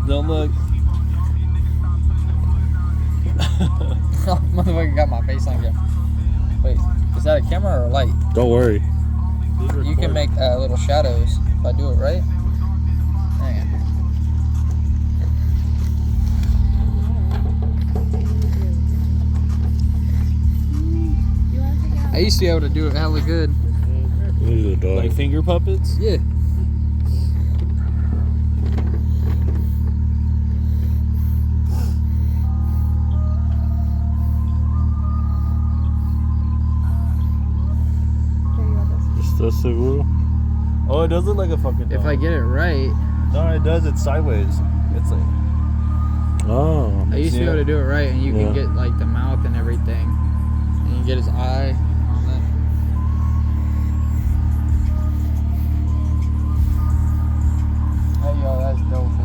Don't look. Motherfucker got my face on camera. Wait, is that a camera or a light? Don't worry. You can make little shadows if I do it right. Hang on. I used to be able to do it hella good. Ooh, dog. Like finger puppets? Yeah. ¿Estás seguro? Oh, it does look like a fucking dog. If I get it right, No, it does. It's sideways. It's like... Oh. I used to be able to do it right, and you Yeah. can get like the mouth and everything, and you get his eye on that. Hey yo, that's dope.